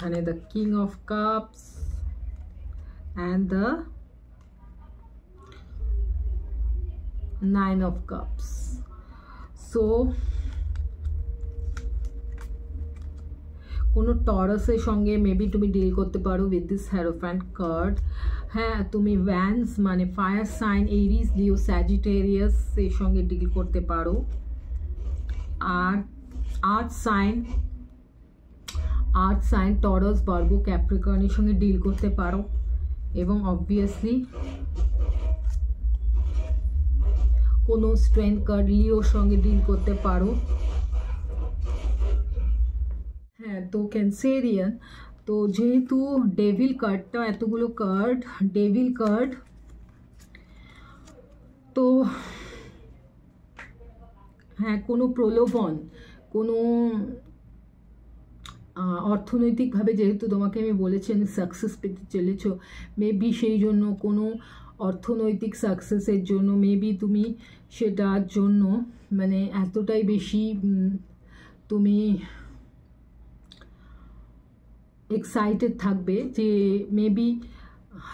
and the King of Cups, and the 9 of Cups. So কোনো টরাসের সঙ্গে মেবি তুমি ডিল করতে পারো উইথ দিস হ্যারোফ্যান্ট কার্ড। হ্যাঁ, তুমি ভ্যান্স মানে ফায়ার সাইন, এরিস, লিও, স্যাজিটেরিয়াস এর সঙ্গে ডিল করতে পারো। আর আর্থ সাইন টরাস, ভার্গো, ক্যাপ্রিকর্নের সঙ্গে ডিল করতে পারো। এবং অবভিয়াসলি কোনো স্ট্রেংথ কার্ড লিওর সঙ্গে ডিল করতে পারো। হ্যাঁ, তো ক্যান্সেরিয়ান, তো যেহেতু ডেভিল কার্ডটা, এতগুলো কার্ড ডেভিল কার্ড, তো হ্যাঁ কোনো প্রলোভন, কোনো অর্থনৈতিকভাবে যেহেতু তোমাকে আমি বলেছি আমি সাকসেস পেতে চলেছ, মেবি সেই জন্য কোনো অর্থনৈতিক সাকসেসের জন্য মেবি তুমি সেটার জন্য মানে এতটাই বেশি তুমি এক্সাইটেড থাকবে যে মেবি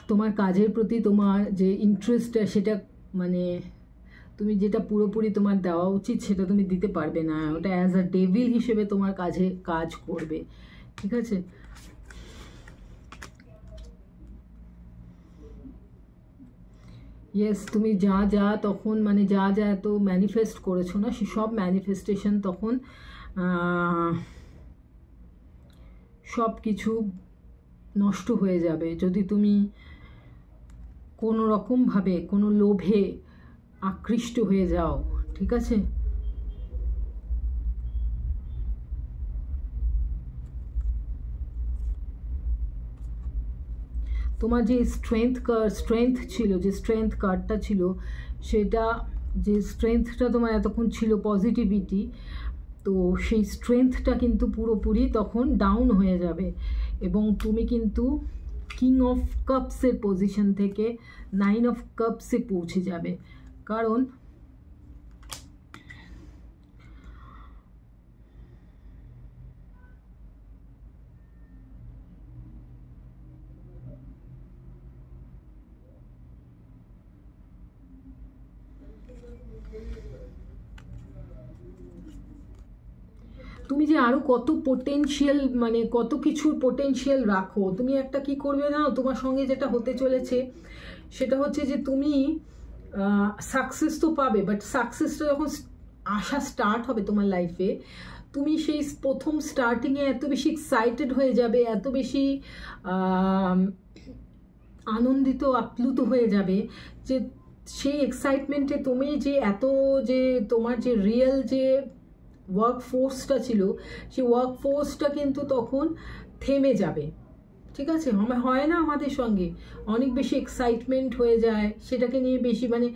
তোমার কাজের প্রতি তোমার যে ইন্টারেস্টটা সেটা মানে তুমি যেটা পুরোপুরি তোমার দেওয়া উচিত সেটা তুমি দিতে পারবে না, ওটা অ্যাজ আ ডেভিল হিসেবে তোমার কাজ করবে। ঠিক আছে, ইয়েস, তুমি যা তখন মানে যা এত ম্যানিফেস্ট করেছো না, সেসব ম্যানিফেস্টেশন তখন সব কিছু নষ্ট হয়ে যাবে যদি তুমি কোনো রকমভাবে কোনো লোভে আকৃষ্ট হয়ে যাও। ঠিক আছে, তোমার যে স্ট্রেংথ ছিল, যে স্ট্রেংথ কার্ডটা ছিল, সেটা যে স্ট্রেংথটা তোমার এতক্ষণ ছিল পজিটিভিটি, তো সেই স্ট্রেংথটা কিন্তু পুরোপুরি তখন ডাউন হয়ে যাবে এবং তুমি কিন্তু কিং অফ কাপসের পজিশন থেকে 9 অফ কাপসে পৌঁছে যাবে। কারণ তুমি যে আরও কত পোটেনশিয়াল মানে কত কিছুর পোটেনশিয়াল রাখো, তুমি একটা কি করবে না, তোমার সঙ্গে যেটা হতে চলেছে সেটা হচ্ছে যে তুমি সাকসেস তো পাবে, বাট সাকসেসটা যখন আসা স্টার্ট হবে তোমার লাইফে, তুমি সেই প্রথম স্টার্টিংয়ে এত বেশি এক্সাইটেড হয়ে যাবে, এত বেশি আনন্দিত আপ্লুত হয়ে যাবে যে সেই এক্সাইটমেন্টে তুমি যে এত যে তোমার যে রিয়েল যে ওয়ার্ক ফোর্সটা ছিল, সেই ওয়ার্ক ফোর্সটা কিন্তু তখন থেমে যাবে। ঠিক আছে, হয় না আমাদের সঙ্গে অনেক বেশি এক্সাইটমেন্ট হয়ে যায়, সেটাকে নিয়ে বেশি মানে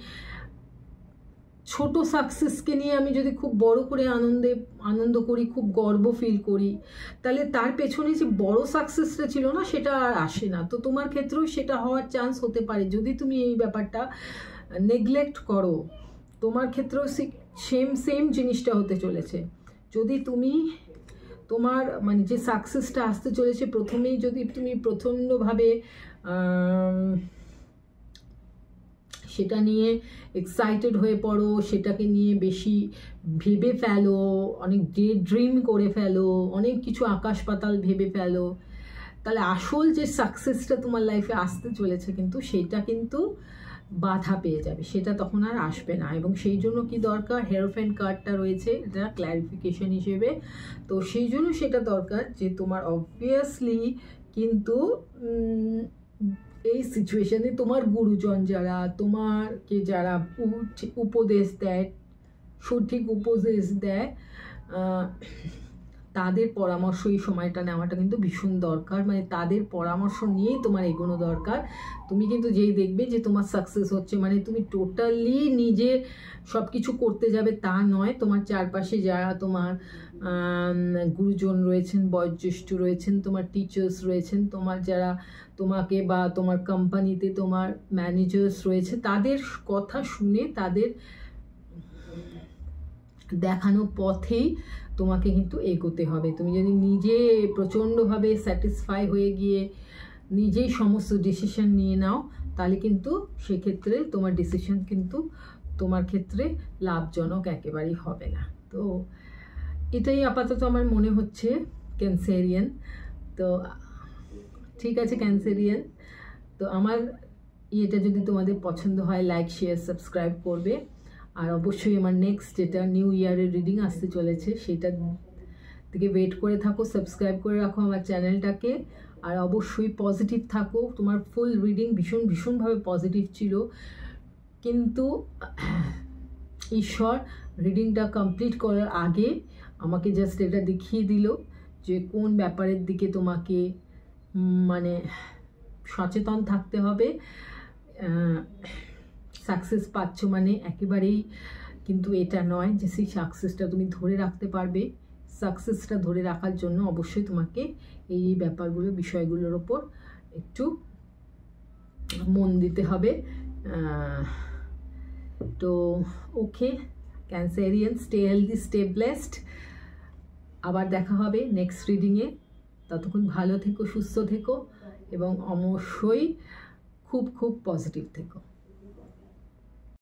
ছোট সাকসেসকে নিয়ে আমি যদি খুব বড় করে আনন্দ করি, খুব গর্ব ফিল করি, তাহলে তার পেছনে যে বড় সাকসেসটা ছিল না সেটা আর আসে না। তো তোমার ক্ষেত্রেও সেটা হওয়ার চান্স হতে পারে যদি তুমি এই ব্যাপারটা নেগলেক্ট করো। তোমার ক্ষেত্রেও সেম জিনিসটা হতে চলেছে। যদি তুমি তোমার মানে যে সাকসেসটা আসতে চলেছে প্রথমেই যদি তুমি প্রচণ্ডভাবে সেটা নিয়ে এক্সাইটেড হয়ে পড়ো, সেটাকে নিয়ে বেশি ভেবে ফেলো, অনেক ড্রিম করে ফেলো, অনেক কিছু আকাশ পাতাল ভেবে ফেলো, তাহলে আসল যে সাকসেসটা তোমার লাইফে আসতে চলেছে কিন্তু সেটা কিন্তু বাধা পেয়ে যাবে, সেটা তখন আর আসবে না। এবং সেই জন্য কি দরকার, হেরোফ্যান্ট কার্ডটা রয়েছে এটা ক্ল্যারিফিকেশন হিসেবে, তো সেই জন্য সেটা দরকার যে তোমার অবভিয়াসলি কিন্তু এই সিচুয়েশনে তোমার গুরুজন যারা তোমাকে যারা উপদেশ দেয়, সঠিক উপদেশ দেয়, তাদের পরামর্শ এই সময়টা নেওয়াটা কিন্তু ভীষণ দরকার। মানে তাদের পরামর্শ নিয়েই তোমার এগোনো দরকার। তুমি কিন্তু যেই দেখবে যে তোমার সাকসেস হচ্ছে মানে তুমি টোটালি নিজে সব কিছু করতে যাবে তা নয়, তোমার চারপাশে যারা তোমার গুরুজন রয়েছেন, বয়োজ্যেষ্ঠ রয়েছেন, তোমার টিচার্স রয়েছেন, তোমার যারা তোমাকে বা তোমার কোম্পানিতে তোমার ম্যানেজার্স রয়েছে, তাদের কথা শুনে তাদের দেখানো পথেই তোমাকে কিন্তু এগোতে হবে। তুমি যদি নিজে প্রচণ্ডভাবে স্যাটিসফাই হয়ে গিয়ে নিজেই সমস্ত ডিসিশন নিয়ে নাও, তাহলে কিন্তু সেক্ষেত্রে তোমার ডিসিশন কিন্তু তোমার ক্ষেত্রে লাভজনক একেবারেই হবে না। তো এটাই আপাতত আমার মনে হচ্ছে ক্যান্সেরিয়ান। তো ঠিক আছে ক্যান্সেরিয়ান, তো আমার এটা যদি তোমাদের পছন্দ হয় লাইক শেয়ার সাবস্ক্রাইব করবে। আর অবশ্যই আমার নেক্সট যেটা নিউ ইয়ারের রিডিং আসতে চলেছে সেটা থেকে ওয়েট করে থাকো, সাবস্ক্রাইব করে রাখো আমার চ্যানেলটাকে। আর অবশ্যই পজিটিভ থাকো। তোমার ফুল রিডিং ভীষণভাবে পজিটিভ ছিল, কিন্তু ঈশ্বর রিডিংটা কমপ্লিট করার আগে আমাকে জাস্ট এটা দেখিয়ে দিল যে কোন ব্যাপারের দিকে তোমাকে মানে সচেতন থাকতে হবে। সাকসেস পাচ্ছ মানে একেবারেই কিন্তু এটা নয় যে সেই সাকসেসটা তুমি ধরে রাখতে পারবে। সাকসেসটা ধরে রাখার জন্য অবশ্যই তোমাকে এই ব্যাপারগুলো বিষয়গুলোর ওপর একটু মন দিতে হবে। তো ওকে ক্যান্সেরিয়ান, স্টে হেলদি, স্টে ব্লেসড। আবার দেখা হবে নেক্সট রিডিংয়ে। ততক্ষণ ভালো থেকো, সুস্থ থেকো এবং অবশ্যই খুব খুব পজিটিভ থেকো।